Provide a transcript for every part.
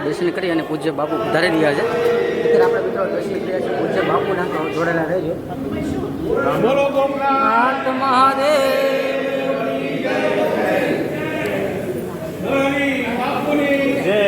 દર્શન કરી અને પૂજ્ય બાપુ વધારી રહ્યા છે. અત્યારે આપણે મિત્રો દર્શન કર્યા છે પૂજ્ય બાપુના, તો જોડેલા રહેજો. બોલો ગોમનાથ મહાદેવ જય.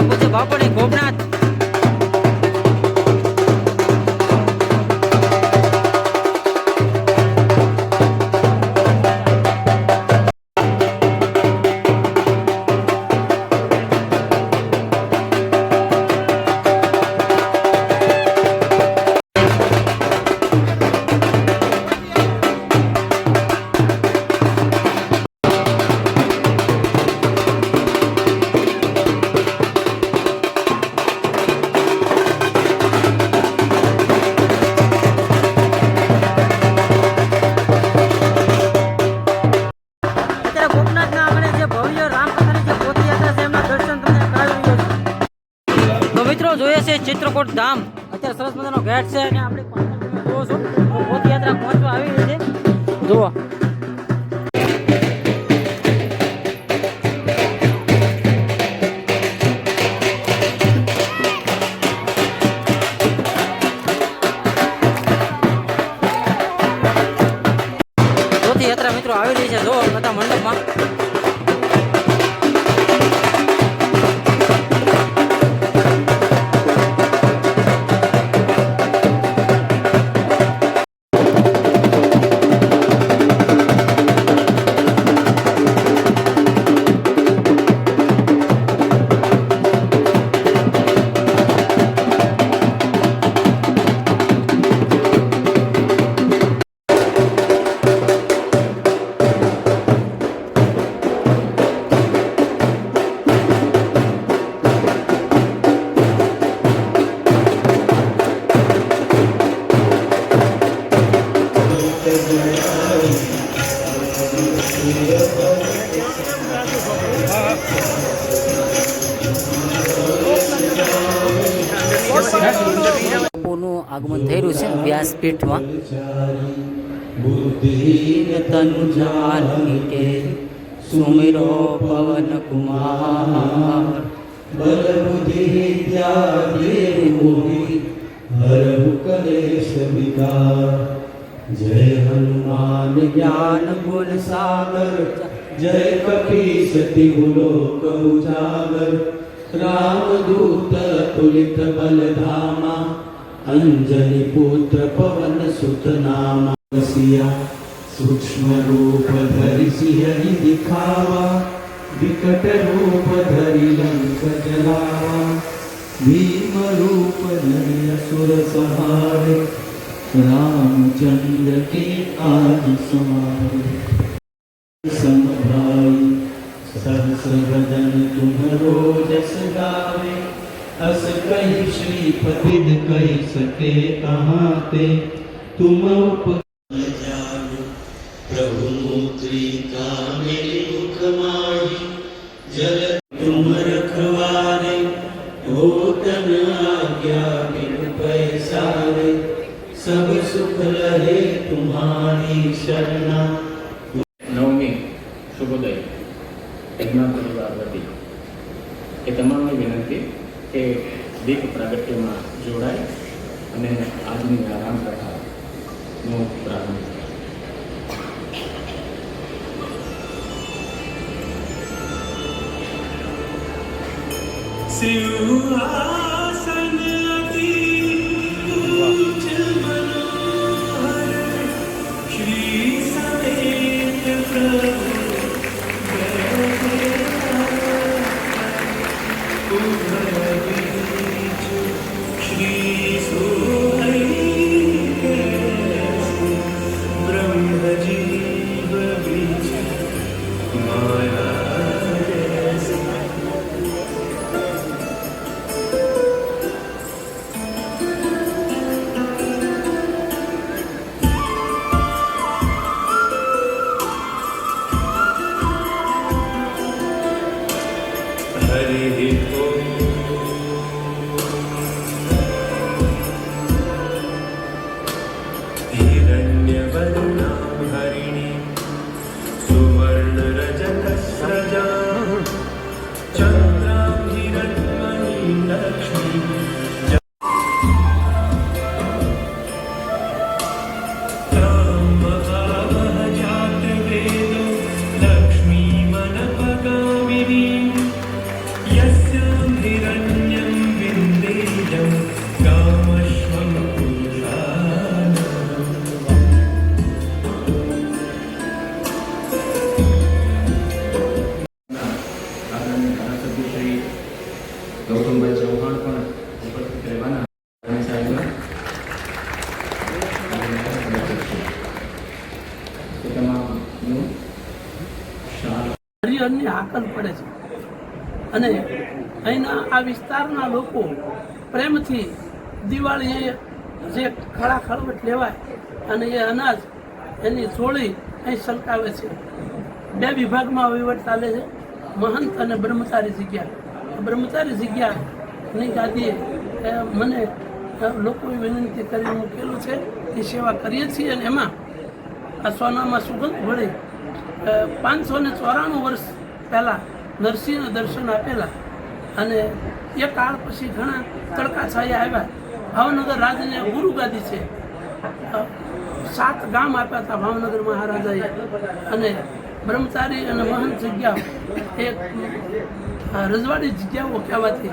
પૂજ્ય બાપુની ગોપનાથ. જોઈએ છે ચિત્રકૂટ ધામ. અત્યારે સરસ મજાનો ઘાટ છે અને આપણે જુઓ છો પદયાત્રા પહોંચવા આવી રહી છે. જુઓ પદયાત્રા મિત્રો આવી રહી છે. જુઓ બધા મંડપમાં. બાપુનું આગમન થઈ રહ્યું છે વ્યાસપીઠમાં. તનુ જાની કે સુમિરો પવન કુમાર બલ બુદ્ધિ વિદ્યા દેવો હરહુ કલેશ વિકાર. જય હનુમાન જ્ઞાન ગુણ સાગર જય કપીસતિ ગુલોક ઉજાગર. रामदूत तुलित बलधामा अंजनी पुत्र पवन सुत नामा. सिया सूक्ष्म रूप धरि सिंह दिखावा विकट रूप धरि लंक जलावा. भीम रूप धरि असुर संहारे रामचंद्र के काज समारे. समभाई सहस्र वदन तुम्हरो जस गावे अस कही श्रीपतिद कही सके कहाँ ते तुम प्रभु मुद्रिका मेरे मुख माही जल तुम रखवारे हो तन आज्ञा बिन पैसारे सब सुख लहे तुम्हारी शरणा। નવમી શુભોદય યજ્ઞ પરિવાર વતી એ તમામને વિનંતી કે દીપ પ્રાગટ્યમાં જોડાય અને આજની આ રામકથાનો પ્રારંભ થાય. सिंहासन अति ऊंच मनोहर श्री समेत प्रभु उभय बीच श्री सोहै कैसे ब्रह्म जीव बीच माया जैसे। हरि ओम हिरण्यवर्णां हरिणीं सुवर्णरजतस्रजां चन्द्रां हिरण्मयीं लक्ष्मीं तामहावः जातवेदो लक्ष्मीमनपगामिनीं यस्यां हिरण्यं विन्देयं कामश्वं पुरुषाणाम्। આદરણીય ધારાસભ્ય શ્રી ગૌતમભાઈ ચૌહાણ પણ ઉપસ્થિત રહેવાના અને સાહેબના એ તમામનું શાળા હરિહરની હાકલ પડે છે અને અહીંના આ વિસ્તારના લોકો પ્રેમથી દિવાળીએ જે ખળા ખળવટ લેવાય અને એ અનાજ એની ચોળી અહીં સલકાવે છે. બે વિભાગમાં વહીવટ ચાલે છે, મહંત અને બ્રહ્મચારી જગ્યા. બ્રહ્મચારી જગ્યાની ગાદીએ મને લોકોએ વિનંતી કરી મૂકેલું છે એ સેવા કરીએ છીએ અને એમાં આ સોનામાં સુગંધ વળી 594 વર્ષ પહેલાં નરસિંહના દર્શન આપેલા અને એ કાળ પછી ઘણા તડકા છાયા આવ્યા. ભાવનગર રાજને ગુરુ ગાદી છે. 7 ગામ આપ્યા હતા ભાવનગર મહારાજાએ અને બ્રહ્મચારી અને મહંત જગ્યા એ રજવાડી જગ્યાઓ કહેવાતી.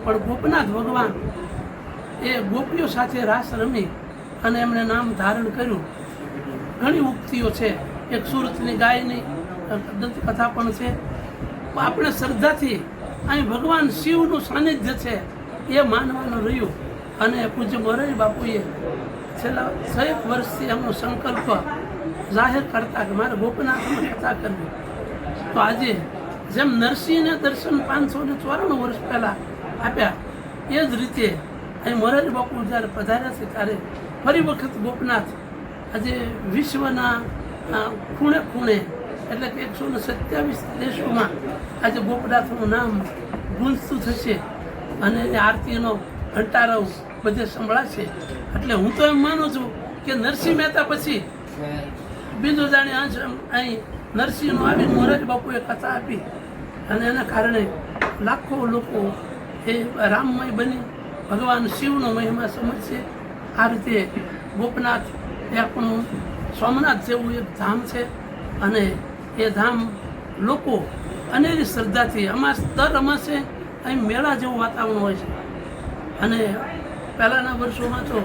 પણ ગોપનાથ ભગવાન એ ગોપીઓ સાથે રાસ રમી અને એમણે નામ ધારણ કર્યું. ઘણી ઉક્તિઓ છે. એક સુરતની ગાયની કથા પણ છે. આપણે શ્રદ્ધાથી અહીં ભગવાન શિવનું સાનિધ્ય છે એ માનવાનું રહ્યું અને પૂજ્ય મોરારી બાપુએ છેલ્લા 6 વર્ષથી એમનો સંકલ્પ જાહેર કરતા કે મારે ગોપનાથમાં કથા કરવી. તો આજે જેમ નરસિંહને દર્શન 594 વર્ષ પહેલાં આપ્યા એ જ રીતે અહીં મોરારી બાપુ જ્યારે પધાર્યા છે ત્યારે ફરી વખત ગોપનાથ આજે વિશ્વના ખૂણે ખૂણે એટલે કે 127 દેશોમાં આજે ગોપનાથનું નામ ગુંજતું થશે અને આરતીનો ઘંટારવ બધે સંભળાશે. એટલે હું તો એમ માનું છું કે નરસિંહ મહેતા પછી બીજો જાણે અહીં નરસિંહનો આવીને મોરારી બાપુએ કથા આપી અને એના કારણે લાખો લોકો એ રામમય બની ભગવાન શિવનો મહિમા સમજશે. આ રીતે ગોપનાથ એ આપણું સોમનાથ જેવું એક ધામ છે અને એ ધામ લોકો અનેરી શ્રદ્ધાથી દર અમાસે અહીં મેળા જેવું વાતાવરણ હોય છે અને પહેલાંના વર્ષોમાં તો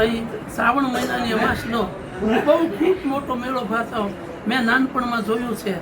અહીં શ્રાવણ મહિનાની અમાસનો બહુ ખૂબ મોટો મેળો ભરાતો મેં નાનપણમાં જોયું છે.